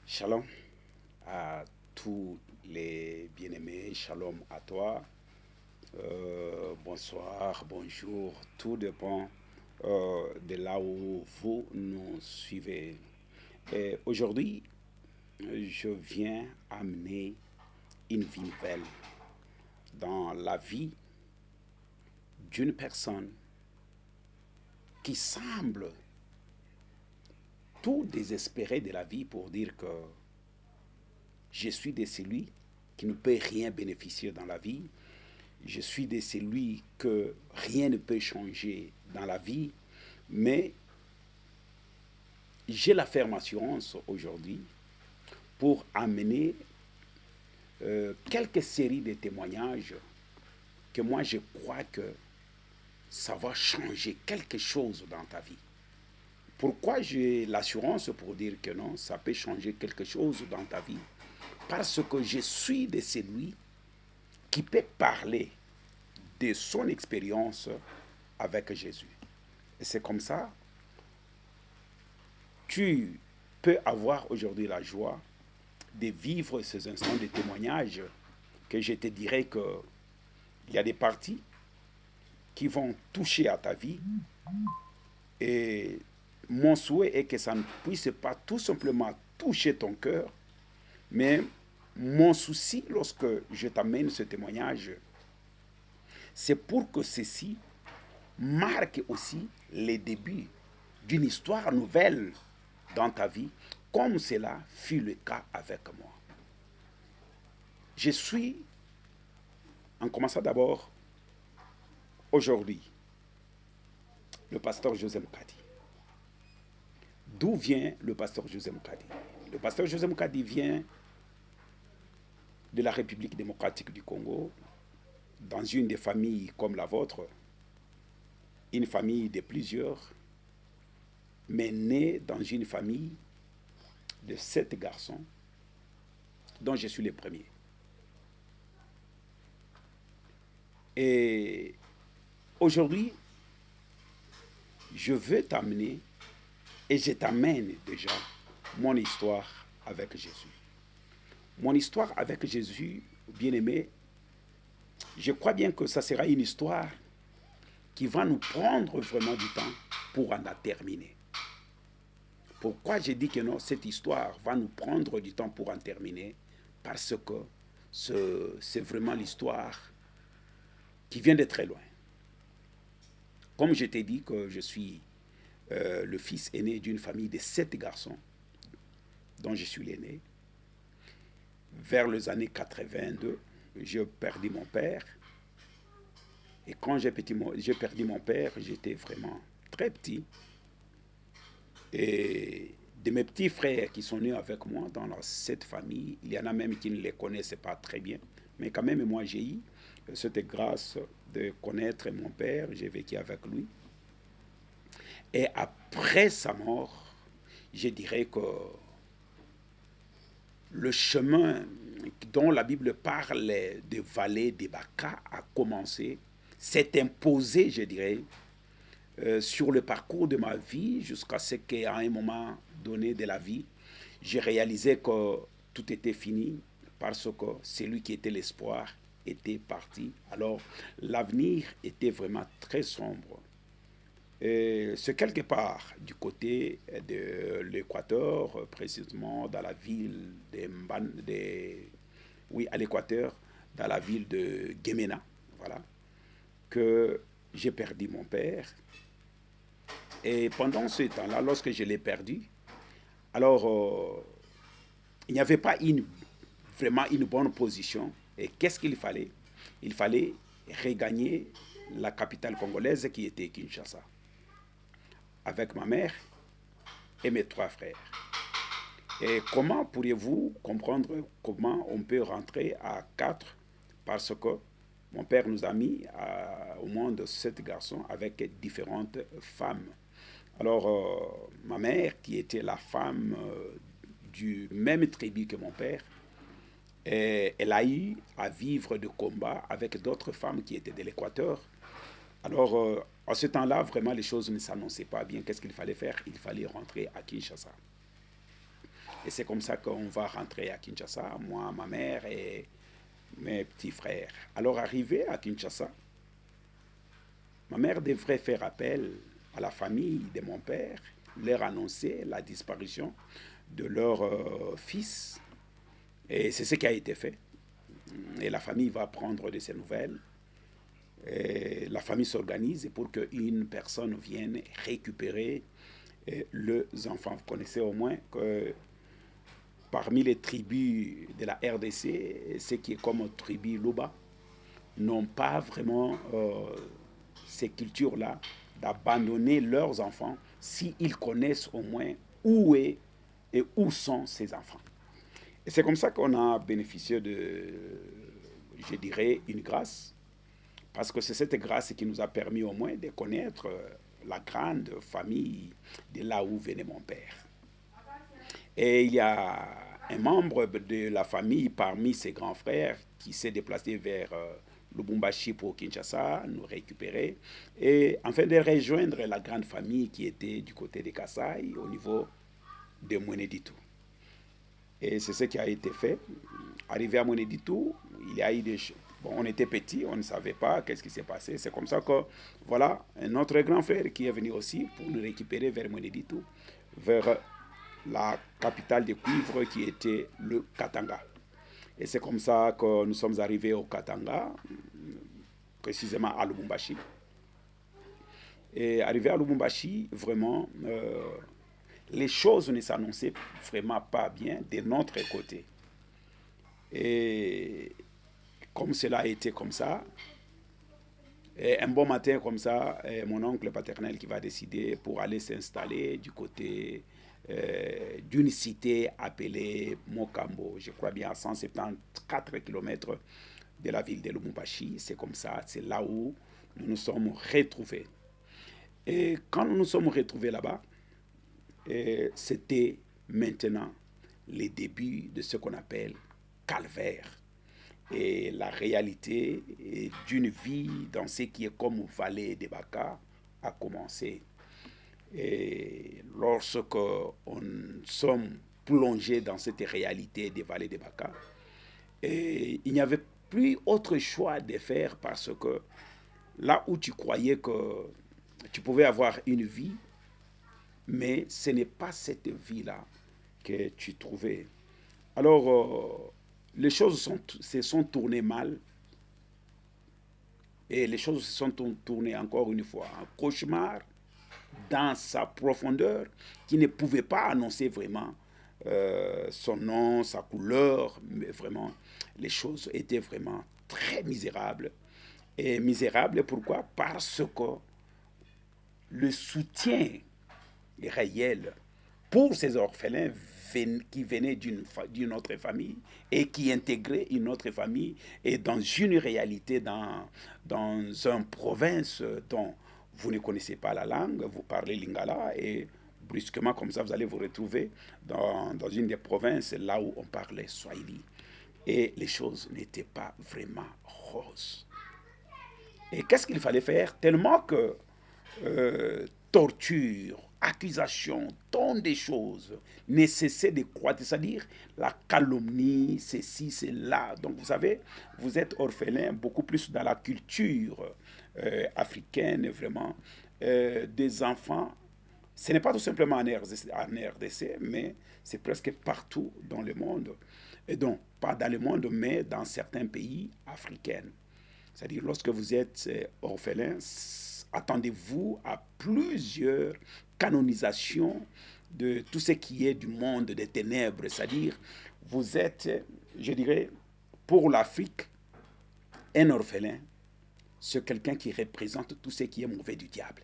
Shalom à tous les bien-aimés, shalom à toi. Bonsoir, bonjour, tout dépend de là où vous nous suivez. Et aujourd'hui, je viens amener une vie nouvelle dans la vie d'une personne qui semble tout désespéré de la vie pour dire que je suis de celui qui ne peut rien bénéficier dans la vie. Je suis de celui que rien ne peut changer dans la vie. Mais j'ai la ferme assurance aujourd'hui pour amener quelques séries de témoignages que moi je crois que ça va changer quelque chose dans ta vie. Pourquoi j'ai l'assurance pour dire que non, ça peut changer quelque chose dans ta vie? Parce que je suis de celui qui peut parler de son expérience avec Jésus. Et c'est comme ça, tu peux avoir aujourd'hui la joie de vivre ces instants de témoignage que je te dirais qu'il y a des parties qui vont toucher à ta vie. Et mon souhait est que ça ne puisse pas tout simplement toucher ton cœur, mais mon souci lorsque je t'amène ce témoignage, c'est pour que ceci marque aussi les débuts d'une histoire nouvelle dans ta vie, comme cela fut le cas avec moi. Je suis, en commençant d'abord, aujourd'hui, le pasteur José Mukadi. D'où vient le pasteur José Mukadi? Le pasteur José Mukadi vient de la République démocratique du Congo, dans une des familles comme la vôtre, une famille de plusieurs, mais né dans une famille de 7 garçons, dont je suis le premier. Et aujourd'hui, je veux t'amener, et je t'amène déjà, mon histoire avec Jésus. Mon histoire avec Jésus, bien-aimé, je crois bien que ça sera une histoire qui va nous prendre vraiment du temps pour en terminer. Pourquoi j'ai dit que non, cette histoire va nous prendre du temps pour en terminer? Parce que c'est vraiment l'histoire qui vient de très loin. Comme je t'ai dit que je suis le fils aîné d'une famille de 7 garçons, dont je suis l'aîné, vers les années 82, j'ai perdu mon père. Et quand j'ai perdu mon père, j'étais vraiment très petit. Et de mes petits frères qui sont nés avec moi dans cette famille, il y en a même qui ne les connaissaient pas très bien. Mais quand même, moi, j'ai eu cette grâce de connaître mon père. J'ai vécu avec lui. Et après sa mort, je dirais que le chemin dont la Bible parle de vallée des Baka a commencé, s'est imposé, je dirais, sur le parcours de ma vie, jusqu'à ce qu'à un moment donné de la vie, j'ai réalisé que tout était fini parce que celui qui était l'espoir était parti. Alors l'avenir était vraiment très sombre. C'est quelque part du côté de l'Équateur, précisément dans la ville oui, à l'Équateur, dans la ville de Guémena, voilà, que j'ai perdu mon père. Et pendant ce temps-là, lorsque je l'ai perdu, alors il n'y avait pas vraiment une bonne position. Et qu'est-ce qu'il fallait? Il fallait regagner la capitale congolaise qui était Kinshasa, avec ma mère et mes 3 frères. Et comment pourriez-vous comprendre comment on peut rentrer à 4? Parce que mon père nous a mis au monde 7 garçons avec différentes femmes. Alors, ma mère, qui était la femme du même tribu que mon père, elle a eu à vivre de combat avec d'autres femmes qui étaient de l'Équateur. Alors, en ce temps-là, vraiment, les choses ne s'annonçaient pas bien. Qu'est-ce qu'il fallait faire? Il fallait rentrer à Kinshasa. Et c'est comme ça qu'on va rentrer à Kinshasa, moi, ma mère et mes petits frères. Alors arrivé à Kinshasa, ma mère devrait faire appel à la famille de mon père, leur annoncer la disparition de leur fils. Et c'est ce qui a été fait. Et la famille va prendre de ces nouvelles. Et la famille s'organise pour qu'une personne vienne récupérer les enfants. Vous connaissez au moins que parmi les tribus de la RDC, ce qui est comme tribu Luba, n'ont pas vraiment ces cultures-là d'abandonner leurs enfants s'ils connaissent au moins où est et où sont ces enfants. Et c'est comme ça qu'on a bénéficié de, je dirais, une grâce, parce que c'est cette grâce qui nous a permis au moins de connaître la grande famille de là où venait mon père. Et il y a un membre de la famille parmi ses grands frères qui s'est déplacé vers Lubumbashi pour Kinshasa, nous récupérer, et enfin de rejoindre la grande famille qui était du côté de Kasaï, au niveau de Mweneditu. Et c'est ce qui a été fait. Arrivé à Mweneditu, il y a eu des... Bon, on était petits, on ne savait pas qu'est-ce qui s'est passé. C'est comme ça que, voilà, un autre grand frère qui est venu aussi pour nous récupérer vers Mweneditu, vers la capitale des cuivres qui était le Katanga. Et c'est comme ça que nous sommes arrivés au Katanga, précisément à Lubumbashi. Et arrivé à Lubumbashi, vraiment, les choses ne s'annonçaient vraiment pas bien de notre côté. Et comme cela a été comme ça, et un bon matin comme ça, mon oncle paternel qui va décider pour aller s'installer du côté d'une cité appelée Mokambo, je crois bien à 174 km de la ville de Lubumbashi. C'est comme ça, c'est là où nous nous sommes retrouvés. Et quand nous nous sommes retrouvés là-bas, c'était maintenant les débuts de ce qu'on appelle calvaire. Et la réalité d'une vie dans ce qui est comme vallée des Baka a commencé. Et lorsque nous sommes plongés dans cette réalité des vallées des Baka, et il n'y avait plus autre choix de faire parce que là où tu croyais que tu pouvais avoir une vie, mais ce n'est pas cette vie-là que tu trouvais. Alors, les choses se sont tournées mal et les choses se sont tournées encore une fois en cauchemar dans sa profondeur qui ne pouvait pas annoncer vraiment son nom, sa couleur, mais vraiment, les choses étaient vraiment très misérables. Et misérables, pourquoi? Parce que le soutien réel pour ces orphelins qui venaient d'une autre famille et qui intégraient une autre famille et dans une réalité, dans une province dont vous ne connaissez pas la langue, vous parlez lingala et brusquement comme ça vous allez vous retrouver dans une des provinces là où on parlait swahili. Et les choses n'étaient pas vraiment roses. Et qu'est-ce qu'il fallait faire? Tellement que torture, accusation, tant de choses ne cessaient de croître, c'est-à-dire la calomnie, ceci, cela. Donc vous savez, vous êtes orphelin beaucoup plus dans la culture africaine, vraiment, des enfants. Ce n'est pas tout simplement en RDC, mais c'est presque partout dans le monde. Et donc, pas dans le monde, mais dans certains pays africains. C'est-à-dire, lorsque vous êtes orphelin, attendez-vous à plusieurs canonisations de tout ce qui est du monde des ténèbres. C'est-à-dire, vous êtes, je dirais, pour l'Afrique, un orphelin, c'est quelqu'un qui représente tout ce qui est mauvais du diable.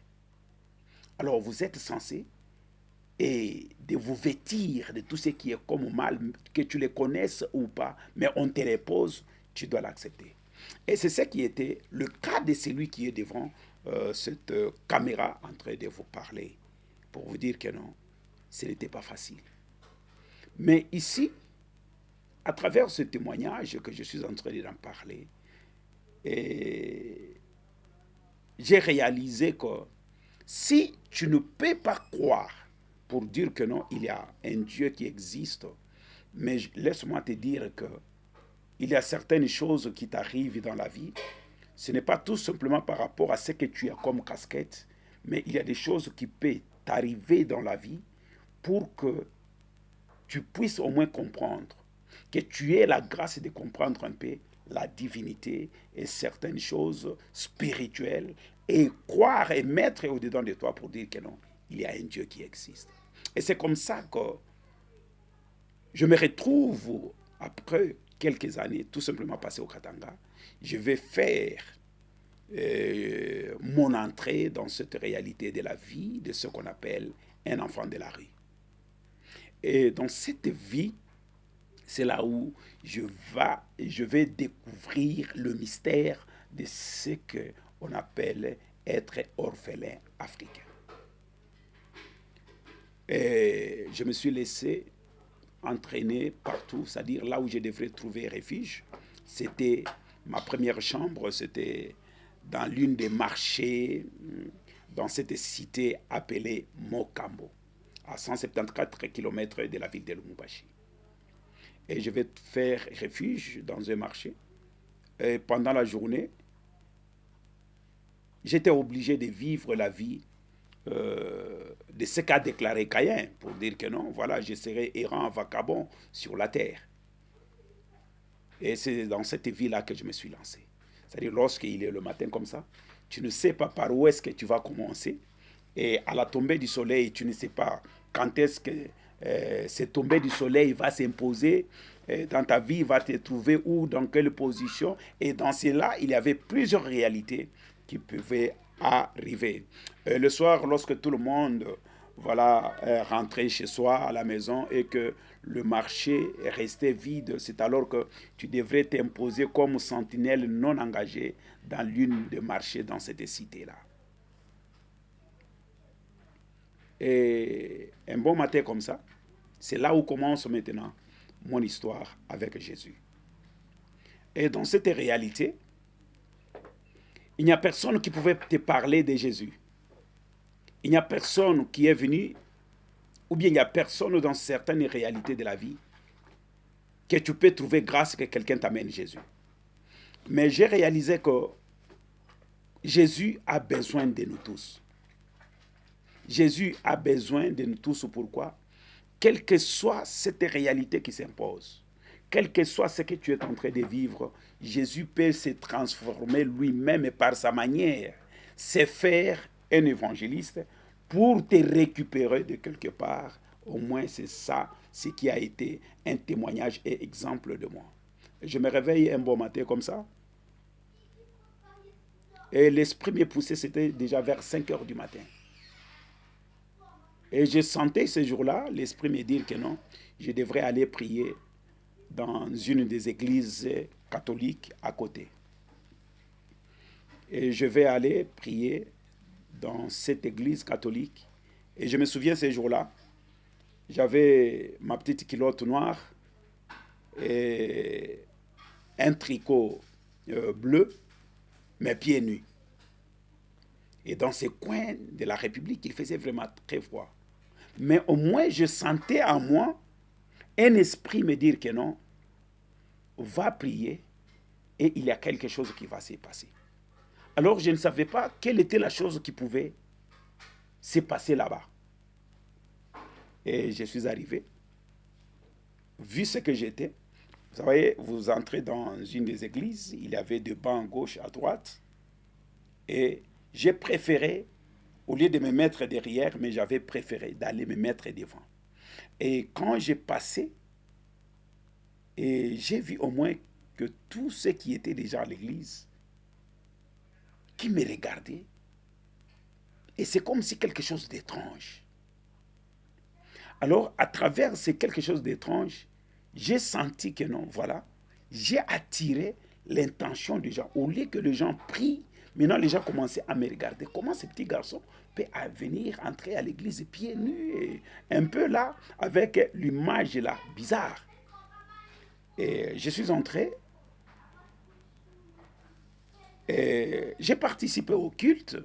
Alors, vous êtes censé et de vous vêtir de tout ce qui est comme mal, que tu le connaisses ou pas, mais on te repose, tu dois l'accepter. Et c'est ce qui était le cas de celui qui est devant cette caméra en train de vous parler, pour vous dire que non, ce n'était pas facile. Mais ici, à travers ce témoignage que je suis en train d'en parler, et j'ai réalisé que si tu ne peux pas croire pour dire que non, il y a un Dieu qui existe. Mais laisse-moi te dire que il y a certaines choses qui t'arrivent dans la vie. Ce n'est pas tout simplement par rapport à ce que tu as comme casquette, mais il y a des choses qui peuvent t'arriver dans la vie pour que tu puisses au moins comprendre, que tu aies la grâce de comprendre un peu la divinité et certaines choses spirituelles et croire et mettre au-dedans de toi pour dire que non, il y a un Dieu qui existe. Et c'est comme ça que je me retrouve après quelques années tout simplement passé au Katanga. Je vais faire mon entrée dans cette réalité de la vie de ce qu'on appelle un enfant de la rue. Et dans cette vie, c'est là où je vais découvrir le mystère de ce qu'on appelle être orphelin africain. Et je me suis laissé entraîner partout, c'est-à-dire là où je devrais trouver refuge. C'était ma première chambre, c'était dans l'une des marchés, dans cette cité appelée Mokambo, à 174 km de la ville de Lubumbashi. Et je vais faire refuge dans un marché. Et pendant la journée, j'étais obligé de vivre la vie de ce qu'a déclaré Caïn, pour dire que non, voilà, je serai errant, vagabond sur la terre. Et c'est dans cette vie-là que je me suis lancé. C'est-à-dire, lorsqu'il est le matin comme ça, tu ne sais pas par où est-ce que tu vas commencer. Et à la tombée du soleil, tu ne sais pas quand est-ce que cette tombée du soleil va s'imposer dans ta vie, va te trouver où, dans quelle position. Et dans cela, il y avait plusieurs réalités qui pouvaient arriver. Le soir, lorsque tout le monde voilà, rentrait chez soi à la maison et que le marché restait vide, c'est alors que tu devrais t'imposer comme sentinelle non engagée dans l'une des marchés dans cette cité-là. Et un bon matin comme ça, c'est là où commence maintenant mon histoire avec Jésus. Et dans cette réalité, il n'y a personne qui pouvait te parler de Jésus. Il n'y a personne qui est venu, ou bien il n'y a personne dans certaines réalités de la vie que tu peux trouver grâce que quelqu'un t'amène Jésus. Mais j'ai réalisé que Jésus a besoin de nous tous. Jésus a besoin de nous tous. Pourquoi? Quelle que soit cette réalité qui s'impose, quel que soit ce que tu es en train de vivre, Jésus peut se transformer lui-même par sa manière, se faire un évangéliste pour te récupérer de quelque part. Au moins, c'est ça, ce qui a été un témoignage et exemple de moi. Je me réveille un bon matin comme ça. Et l'esprit m'est poussé, c'était déjà vers 5 heures du matin. Et je sentais ce jour-là, l'esprit me dire que non, je devrais aller prier dans une des églises catholiques à côté. Et je vais aller prier dans cette église catholique. Et je me souviens ce jour-là, j'avais ma petite culotte noire et un tricot bleu, mes pieds nus. Et dans ces coins de la République, il faisait vraiment très froid. Mais au moins, je sentais en moi un esprit me dire que non, va prier et il y a quelque chose qui va se passer. Alors, je ne savais pas quelle était la chose qui pouvait se passer là-bas. Et je suis arrivé, vu ce que j'étais. Vous savez, vous entrez dans une des églises, il y avait deux bancs à gauche, à droite, et j'ai préféré, au lieu de me mettre derrière, mais j'avais préféré d'aller me mettre devant. Et quand j'ai passé, et j'ai vu au moins que tous ceux qui étaient déjà à l'église, qui me regardaient, et c'est comme si quelque chose d'étrange. Alors, à travers ces quelque chose d'étrange, j'ai senti que non, voilà, j'ai attiré l'intention des gens. Au lieu que les gens prient, maintenant les gens commençaient à me regarder. Comment ce petit garçon peut venir entrer à l'église pieds nus, et un peu là, avec l'image là, bizarre. Et je suis entré, et j'ai participé au culte,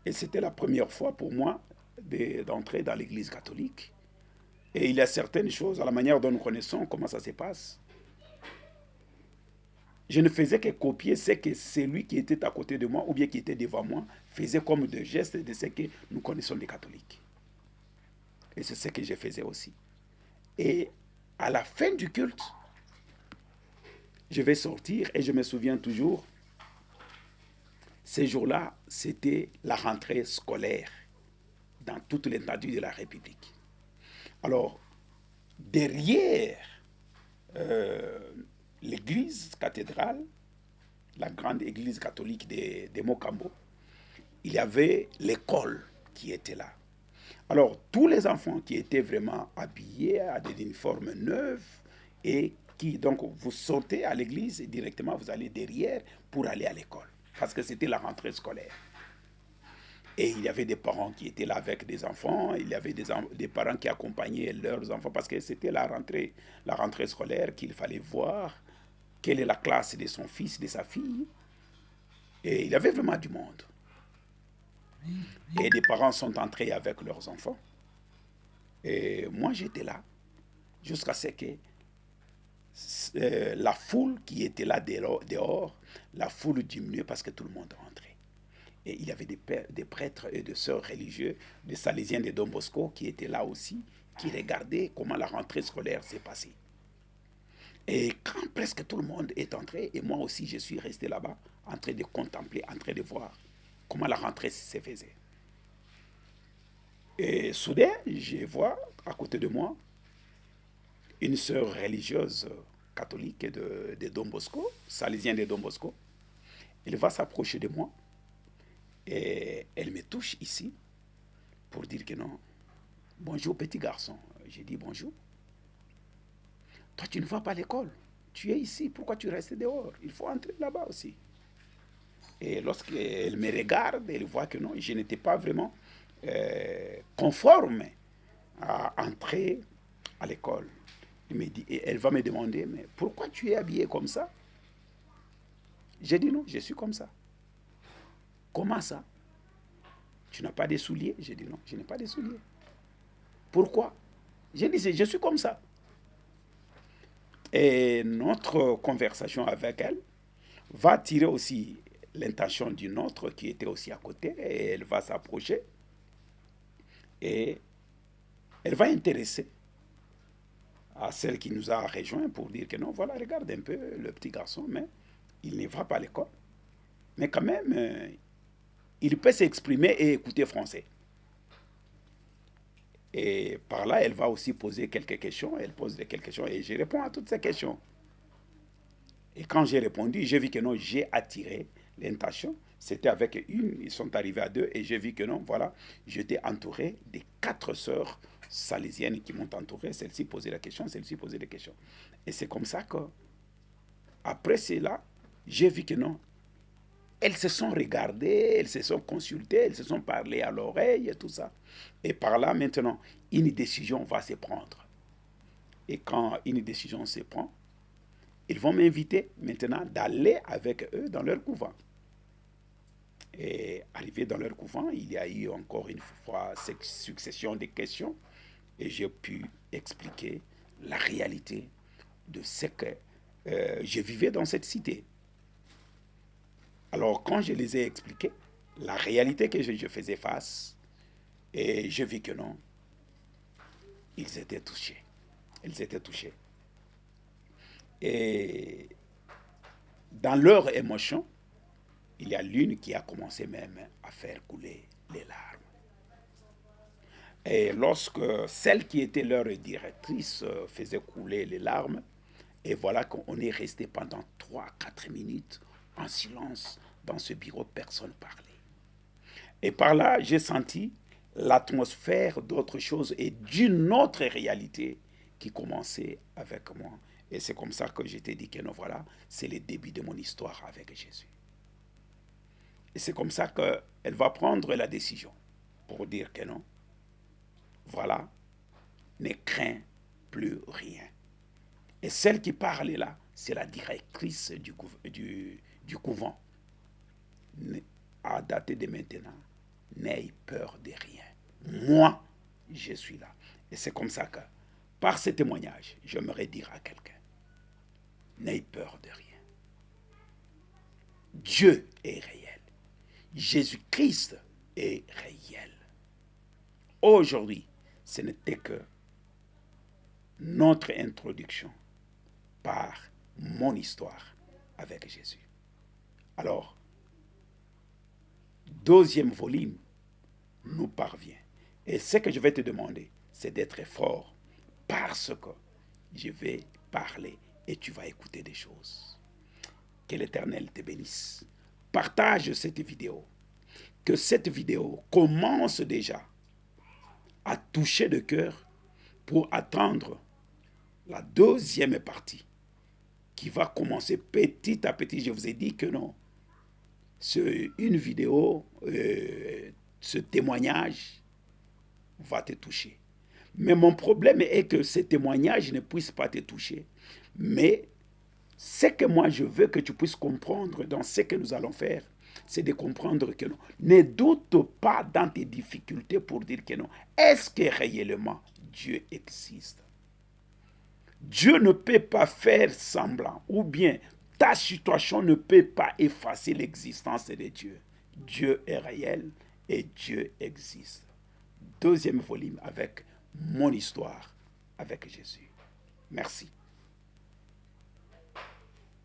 et c'était la première fois pour moi. d'entrer dans l'Église catholique. Et il y a certaines choses, à la manière dont nous connaissons comment ça se passe. Je ne faisais que copier ce que celui qui était à côté de moi ou bien qui était devant moi faisait comme de gestes de ce que nous connaissons des catholiques. Et c'est ce que je faisais aussi. Et à la fin du culte, je vais sortir et je me souviens toujours, ces jours-là, c'était la rentrée scolaire dans toute l'étendue de la République. Alors, derrière euh, l'église cathédrale, la grande église catholique de Mocambo, il y avait l'école qui était là. Alors, tous les enfants qui étaient vraiment habillés à des uniformes neufs et qui, donc, vous sortez à l'église et directement vous allez derrière pour aller à l'école. Parce que c'était la rentrée scolaire. Et il y avait des parents qui étaient là avec des enfants, il y avait des parents qui accompagnaient leurs enfants parce que c'était la rentrée scolaire qu'il fallait voir quelle est la classe de son fils, de sa fille. Et il y avait vraiment du monde. Et des parents sont entrés avec leurs enfants. Et moi, j'étais là jusqu'à ce que la foule qui était là dehors, la foule diminuait parce que tout le monde rentrait. Et il y avait des prêtres et des sœurs religieux, des Salésiens de Don Bosco qui étaient là aussi, qui regardaient comment la rentrée scolaire s'est passée. Et quand presque tout le monde est entré, et moi aussi je suis resté là-bas, en train de contempler, en train de voir comment la rentrée se faisait. Et soudain, je vois à côté de moi une sœur religieuse catholique de Don Bosco, salésien de Don Bosco. Elle va s'approcher de moi et elle me touche ici pour dire que non. Bonjour petit garçon. J'ai dit bonjour. Toi tu ne vas pas à l'école. Tu es ici. Pourquoi tu restes dehors? Il faut entrer là-bas aussi. Et lorsqu'elle me regarde, elle voit que non, je n'étais pas vraiment conforme à entrer à l'école. Et elle va me demander, mais pourquoi tu es habillé comme ça? J'ai dit non, je suis comme ça. Comment ça? Tu n'as pas de souliers? J'ai dit non, je n'ai pas de souliers. Pourquoi? J'ai dit, je suis comme ça. Et notre conversation avec elle va attirer aussi l'intention d'une autre qui était aussi à côté. Et elle va s'approcher. Et elle va intéresser à celle qui nous a rejoints pour dire que non, voilà, regarde un peu le petit garçon, mais il ne va pas à l'école. Mais quand même, il peut s'exprimer et écouter français. Et par là, elle va aussi poser quelques questions. Elle pose quelques questions et je réponds à toutes ces questions. Et quand j'ai répondu, j'ai vu que non, j'ai attiré l'intention. C'était avec une, ils sont arrivés à deux et j'ai vu que non, voilà, j'étais entouré des 4 sœurs salésiennes qui m'ont entouré. Celle-ci posait la question, celle-ci posait des questions. Et c'est comme ça que, après cela, j'ai vu que non, elles se sont regardées, elles se sont consultées, elles se sont parlé à l'oreille et tout ça. Et par là, maintenant, une décision va se prendre. Et quand une décision se prend, ils vont m'inviter maintenant d'aller avec eux dans leur couvent. Et arrivé dans leur couvent, il y a eu encore une fois cette succession de questions et j'ai pu expliquer la réalité de ce que je vivais dans cette cité. Alors quand je les ai expliqués, la réalité que je faisais face, et je vis que non, ils étaient touchés. Ils étaient touchés. Et dans leur émotion, il y a l'une qui a commencé même à faire couler les larmes. Et lorsque celle qui était leur directrice faisait couler les larmes, et voilà qu'on est resté pendant 3 à 4 minutes en silence dans ce bureau, personne ne parlait. Et par là, j'ai senti l'atmosphère d'autre chose et d'une autre réalité qui commençait avec moi. Et c'est comme ça que je t'ai dit que non, voilà, c'est le début de mon histoire avec Jésus. Et c'est comme ça qu'elle va prendre la décision pour dire que non, voilà, ne crains plus rien. Et celle qui parle là, c'est la directrice du couvent. À dater de maintenant, n'aie peur de rien, moi, je suis là. Et c'est comme ça que, par ce témoignage, j'aimerais dire à quelqu'un, n'aie peur de rien. Dieu est réel. Jésus-Christ est réel. Aujourd'hui, ce n'était que notre introduction par mon histoire avec Jésus. Alors, deuxième volume nous parvient. Et ce que je vais te demander, c'est d'être fort parce que je vais parler et tu vas écouter des choses. Que l'Éternel te bénisse. Partage cette vidéo. Que cette vidéo commence déjà à toucher le cœur pour attendre la deuxième partie qui va commencer petit à petit. Je vous ai dit que non. C'est une vidéo, ce témoignage va te toucher. Mais mon problème est que ce témoignage ne puisse pas te toucher. Mais ce que moi je veux que tu puisses comprendre dans ce que nous allons faire, c'est de comprendre que non. Ne doute pas dans tes difficultés pour dire que non. Est-ce que réellement Dieu existe? Dieu ne peut pas faire semblant, ou bien ta situation ne peut pas effacer l'existence de Dieu. Dieu est réel et Dieu existe. Deuxième volume avec mon histoire avec Jésus. Merci.